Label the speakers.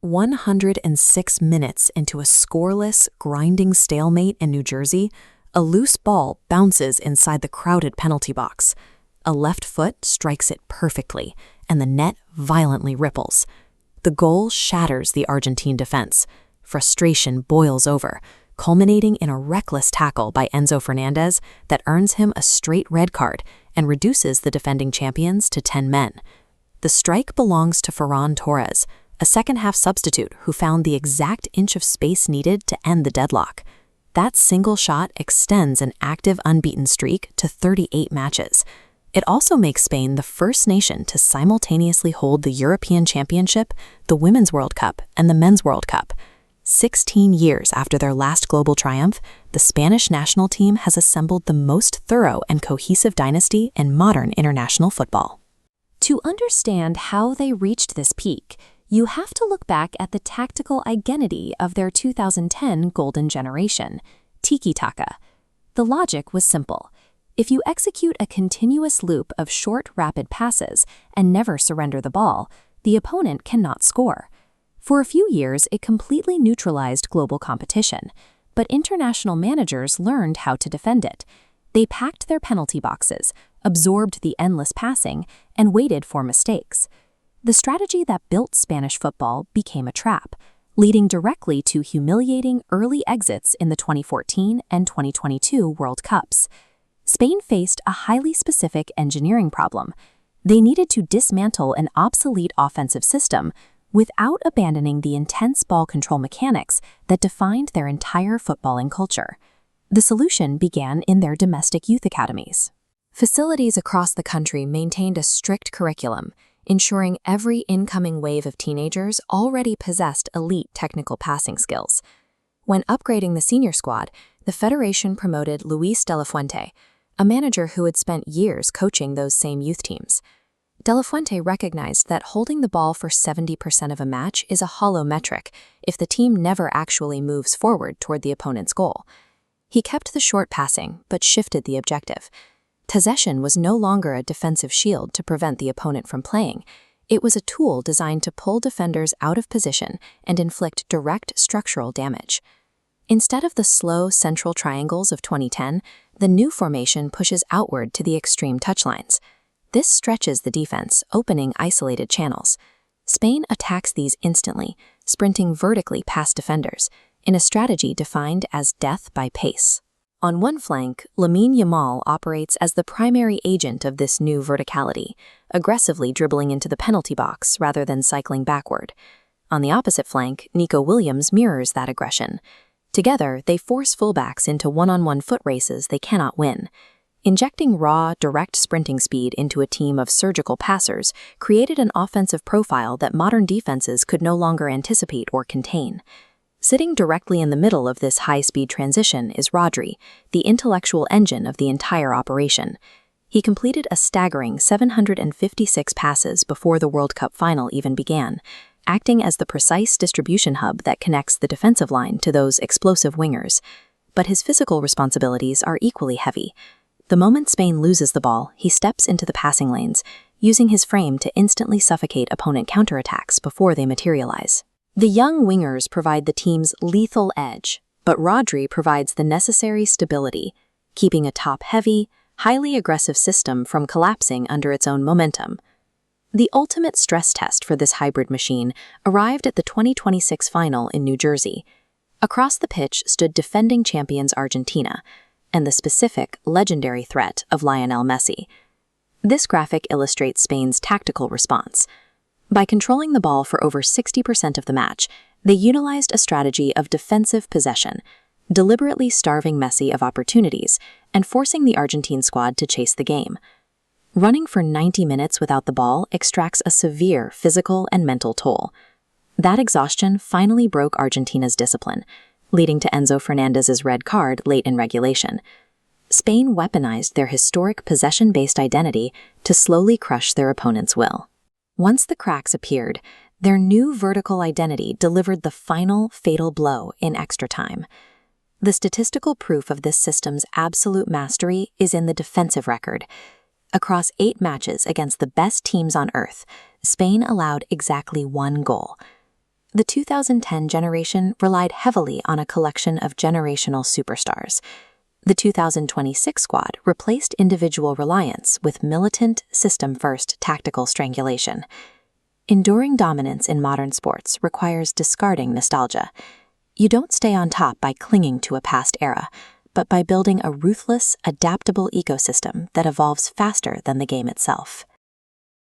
Speaker 1: 106 minutes into a scoreless, grinding stalemate in New Jersey, a loose ball bounces inside the crowded penalty box. A left foot strikes it perfectly, and the net violently ripples. The goal shatters the Argentine defense. Frustration boils over, culminating in a reckless tackle by Enzo Fernandez that earns him a straight red card and reduces the defending champions to 10 men. The strike belongs to Ferran Torres, a second-half substitute who found the exact inch of space needed to end the deadlock. That single shot extends an active unbeaten streak to 38 matches. It also makes Spain the first nation to simultaneously hold the European Championship, the Women's World Cup, and the Men's World Cup. 16 years after their last global triumph, the Spanish national team has assembled the most thorough and cohesive dynasty in modern international football.
Speaker 2: To understand how they reached this peak, you have to look back at the tactical identity of their 2010 golden generation, tiki-taka. The logic was simple. If you execute a continuous loop of short, rapid passes and never surrender the ball, the opponent cannot score. For a few years, it completely neutralized global competition, but international managers learned how to defend it. They packed their penalty boxes, absorbed the endless passing, and waited for mistakes. The strategy that built Spanish football became a trap, leading directly to humiliating early exits in the 2014 and 2022 World Cups. Spain faced a highly specific engineering problem. They needed to dismantle an obsolete offensive system without abandoning the intense ball control mechanics that defined their entire footballing culture. The solution began in their domestic youth academies. Facilities across the country maintained a strict curriculum, ensuring every incoming wave of teenagers already possessed elite technical passing skills. When upgrading the senior squad, the Federation promoted Luis de la Fuente, a manager who had spent years coaching those same youth teams. De La Fuente recognized that holding the ball for 70% of a match is a hollow metric if the team never actually moves forward toward the opponent's goal. He kept the short passing, but shifted the objective. Possession was no longer a defensive shield to prevent the opponent from playing. It was a tool designed to pull defenders out of position and inflict direct structural damage. Instead of the slow central triangles of 2010, the new formation pushes outward to the extreme touchlines. This stretches the defense, opening isolated channels. Spain attacks these instantly, sprinting vertically past defenders, in a strategy defined as death by pace. On one flank, Lamine Yamal operates as the primary agent of this new verticality, aggressively dribbling into the penalty box rather than cycling backward. On the opposite flank, Nico Williams mirrors that aggression. Together, they force fullbacks into one-on-one foot races they cannot win. Injecting raw, direct sprinting speed into a team of surgical passers created an offensive profile that modern defenses could no longer anticipate or contain. Sitting directly in the middle of this high-speed transition is Rodri, the intellectual engine of the entire operation. He completed a staggering 756 passes before the World Cup final even began, acting as the precise distribution hub that connects the defensive line to those explosive wingers. But his physical responsibilities are equally heavy. The moment Spain loses the ball, he steps into the passing lanes, using his frame to instantly suffocate opponent counterattacks before they materialize. The young wingers provide the team's lethal edge, but Rodri provides the necessary stability, keeping a top-heavy, highly aggressive system from collapsing under its own momentum. The ultimate stress test for this hybrid machine arrived at the 2026 final in New Jersey. Across the pitch stood defending champions Argentina, and the specific, legendary threat of Lionel Messi. This graphic illustrates Spain's tactical response. By controlling the ball for over 60% of the match, they utilized a strategy of defensive possession, deliberately starving Messi of opportunities and forcing the Argentine squad to chase the game. Running for 90 minutes without the ball extracts a severe physical and mental toll. That exhaustion finally broke Argentina's discipline, leading to Enzo Fernandez's red card late in regulation. Spain weaponized their historic possession-based identity to slowly crush their opponent's will. Once the cracks appeared, their new vertical identity delivered the final fatal blow in extra time. The statistical proof of this system's absolute mastery is in the defensive record. Across 8 matches against the best teams on Earth, Spain allowed exactly 1 goal. The 2010 generation relied heavily on a collection of generational superstars. The 2026 squad replaced individual reliance with militant, system-first tactical strangulation. Enduring dominance in modern sports requires discarding nostalgia. You don't stay on top by clinging to a past era, but by building a ruthless, adaptable ecosystem that evolves faster than the game itself.